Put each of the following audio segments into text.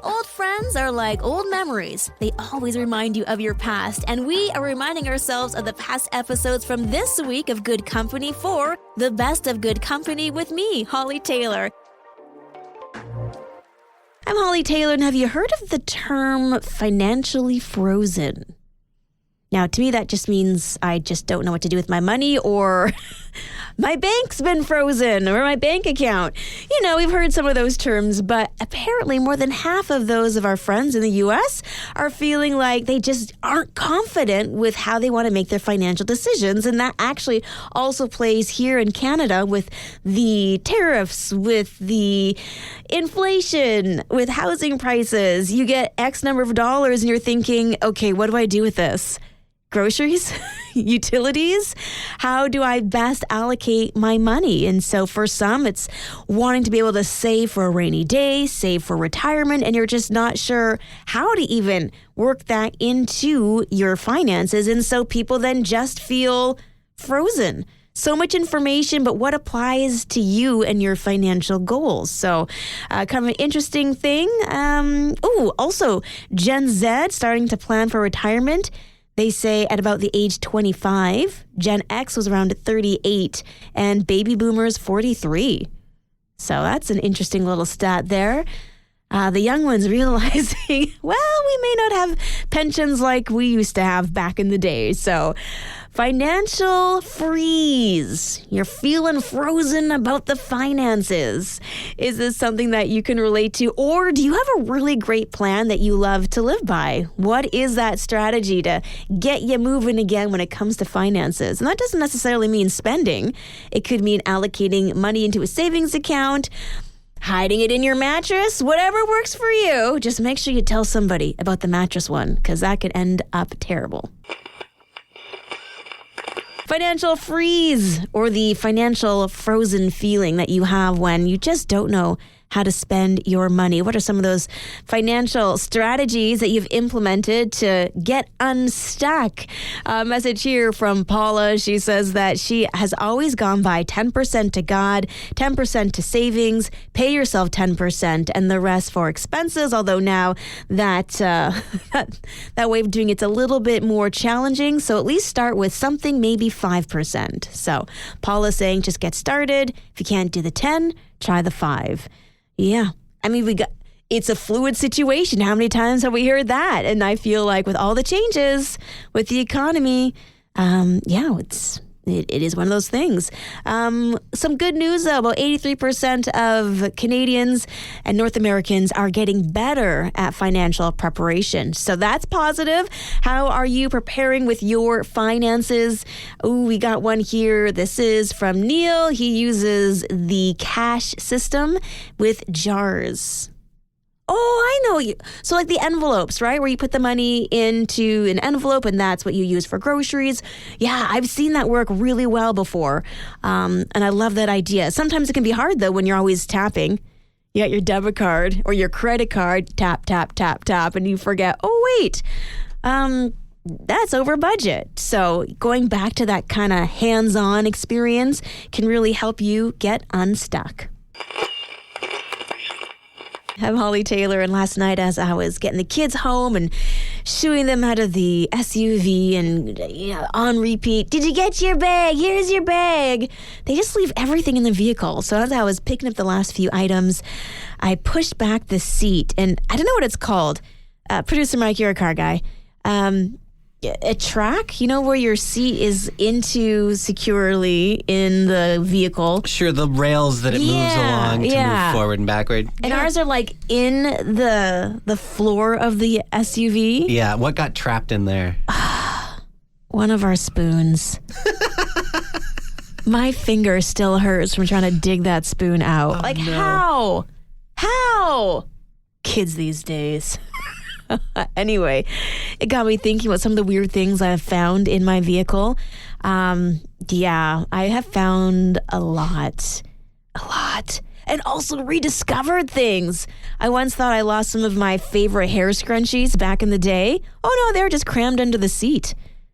Old friends are like old memories. They always remind you of your past, and we are reminding ourselves of the past episodes from this week of Good Company for the Best of Good Company with me, Hollie Taylor. I'm Hollie Taylor, and have you heard of the term financially frozen? Now, to me, that just means I just don't know what to do with my money, or my bank's been frozen, or my bank account. You know, we've heard some of those terms, but apparently more than half of those of our friends in the U.S. are feeling like they just aren't confident with how they want to make their financial decisions. And that actually also plays here in Canada with the tariffs, with the inflation, with housing prices. You get X number of dollars and you're thinking, okay, what do I do with this? Groceries, utilities, how do I best allocate my money? And so for some, it's wanting to be able to save for a rainy day, save for retirement, and you're just not sure how to even work that into your finances. And so people then just feel frozen. So much information, but what applies to you and your financial goals? So kind of an interesting thing. Also Gen Z starting to plan for retirement. They say at about the age 25, Gen X was around 38, and baby boomers 43. So that's an interesting little stat there. The young ones realizing, well, we may not have pensions like we used to have back in the day. So financial freeze. You're feeling frozen about the finances. Is this something that you can relate to? Or do you have a really great plan that you love to live by? What is that strategy to get you moving again when it comes to finances? And that doesn't necessarily mean spending. It could mean allocating money into a savings account, hiding it in your mattress, whatever works for you. Just make sure you tell somebody about the mattress one, because that could end up terrible. Financial freeze, or the financial frozen feeling that you have when you just don't know how to spend your money. What are some of those financial strategies that you've implemented to get unstuck? A message here from Paula. She says that she has always gone by 10% to God, 10% to savings, pay yourself 10%, and the rest for expenses. Although now that way of doing it's a little bit more challenging. So at least start with something, maybe 5%. So Paula's saying just get started. If you can't do the 10, try the 5. Yeah. I mean, it's a fluid situation. How many times have we heard that? And I feel like with all the changes with the economy, it is one of those things. Some good news, though. About 83% of Canadians and North Americans are getting better at financial preparation. So that's positive. How are you preparing with your finances? Oh, we got one here. This is from Neil. He uses the cash system with jars. Oh, I know you. So like the envelopes, right? Where you put the money into an envelope and that's what you use for groceries. Yeah, I've seen that work really well before. And I love that idea. Sometimes it can be hard though when you're always tapping. You got your debit card or your credit card, tap, tap, tap, tap, and you forget, oh, wait, that's over budget. So going back to that kind of hands-on experience can really help you get unstuck. I'm Hollie Taylor, and last night as I was getting the kids home and shooing them out of the SUV and on repeat, did you get your bag? Here's your bag. They just leave everything in the vehicle. So as I was picking up the last few items, I pushed back the seat, and I don't know what it's called. Producer Mike, you're a car guy. A track, where your seat is into securely in the vehicle. Sure, the rails that it moves along to move forward and backward. And ours are like in the floor of the SUV. Yeah, what got trapped in there? One of our spoons. My finger still hurts from trying to dig that spoon out. No. How? Kids these days. Anyway, it got me thinking about some of the weird things I have found in my vehicle. I have found a lot. And also rediscovered things. I once thought I lost some of my favorite hair scrunchies back in the day. Oh no, they were just crammed under the seat.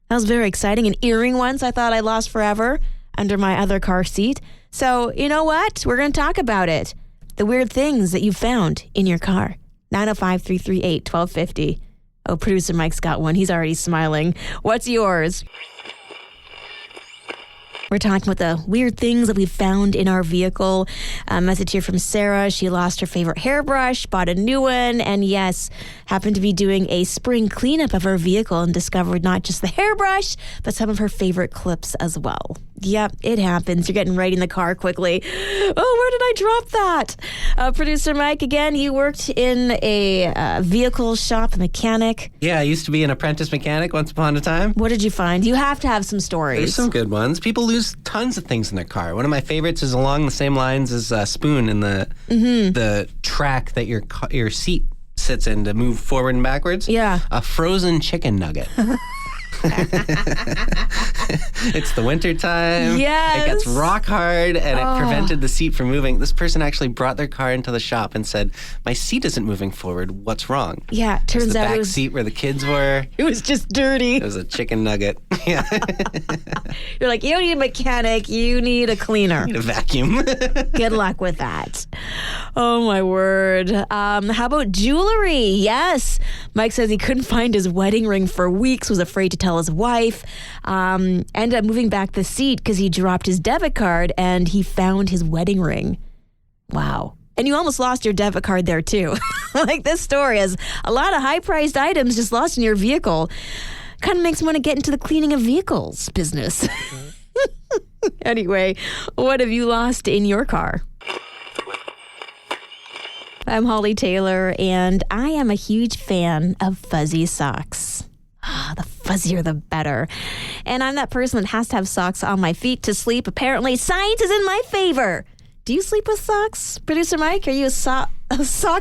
That was very exciting. An earring once I thought I lost forever under my other car seat. So, you know what? We're going to talk about it. The weird things that you found in your car. 905-338-1250. Oh, producer Mike's got one. He's already smiling. What's yours? We're talking about the weird things that we found in our vehicle. A message here from Sarah. She lost her favorite hairbrush, bought a new one, and yes, happened to be doing a spring cleanup of her vehicle and discovered not just the hairbrush, but some of her favorite clips as well. Yep, it happens. You're getting right in the car quickly. Oh, where did I drop that? Producer Mike, again, you worked in a vehicle shop, a mechanic. Yeah, I used to be an apprentice mechanic once upon a time. What did you find? You have to have some stories. There's some good ones. People lose tons of things in their car. One of my favorites is along the same lines as a spoon in the track that your seat sits in to move forward and backwards. Yeah. A frozen chicken nugget. It's the winter time. Yes. It gets rock hard and it prevented the seat from moving. This person actually brought their car into the shop and said, "My seat isn't moving forward. What's wrong?" Yeah, turns out the it back seat where the kids were. It was just dirty. It was a chicken nugget. Yeah. You're like, you don't need a mechanic, you need a cleaner. Need a vacuum. Good luck with that. Oh, my word. How about jewelry? Yes. Mike says he couldn't find his wedding ring for weeks, was afraid to tell his wife. Ended up moving back the seat because he dropped his debit card and he found his wedding ring. Wow. And you almost lost your debit card there, too. Like this story has a lot of high-priced items just lost in your vehicle. Kind of makes me want to get into the cleaning of vehicles business. Anyway, what have you lost in your car? I'm Hollie Taylor, and I am a huge fan of fuzzy socks. The fuzzier, the better. And I'm that person that has to have socks on my feet to sleep. Apparently, science is in my favor. Do you sleep with socks? Producer Mike, are you a sock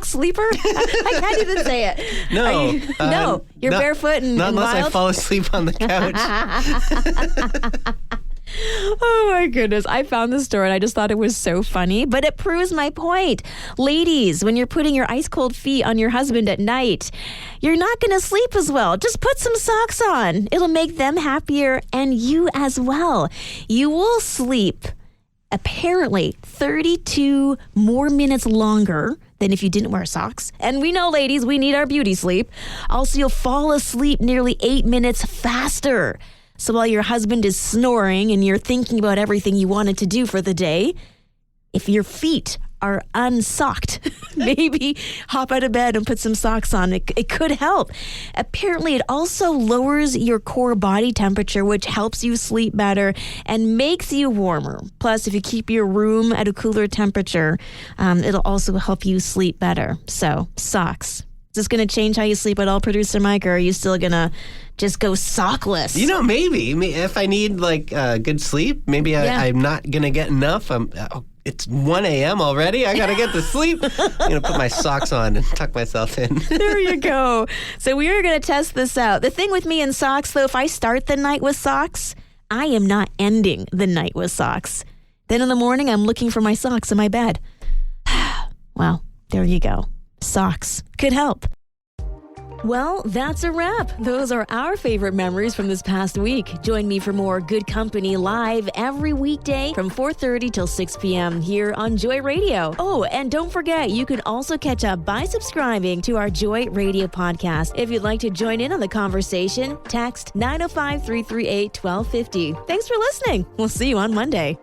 sleeper? I can't even say it. No. No, you're barefoot and not unless wild? I fall asleep on the couch. Oh my goodness. I found this story and I just thought it was so funny, but it proves my point. Ladies, when you're putting your ice cold feet on your husband at night, you're not going to sleep as well. Just put some socks on. It'll make them happier and you as well. You will sleep apparently 32 more minutes longer than if you didn't wear socks. And we know, ladies, we need our beauty sleep. Also, you'll fall asleep nearly 8 minutes faster. So while your husband is snoring and you're thinking about everything you wanted to do for the day, if your feet are unsocked, maybe hop out of bed and put some socks on. It could help. Apparently, it also lowers your core body temperature, which helps you sleep better and makes you warmer. Plus, if you keep your room at a cooler temperature, it'll also help you sleep better. So, socks. Is this going to change how you sleep at all, Producer Mike, or are you still going to just go sockless? You know, maybe. If I need, good sleep, maybe I'm not going to get enough. It's 1 a.m. already. I got to get to sleep. I'm going to put my socks on and tuck myself in. There you go. So we are going to test this out. The thing with me in socks, though, if I start the night with socks, I am not ending the night with socks. Then in the morning, I'm looking for my socks in my bed. Well, there you go. Socks could help. Well, that's a wrap. Those are our favorite memories from this past week. Join me for more Good Company live every weekday from 4:30 till 6 p.m. here on Joy Radio. Oh, and don't forget, you can also catch up by subscribing to our Joy Radio podcast. If you'd like to join in on the conversation, text 905-338-1250. Thanks for listening. We'll see you on Monday.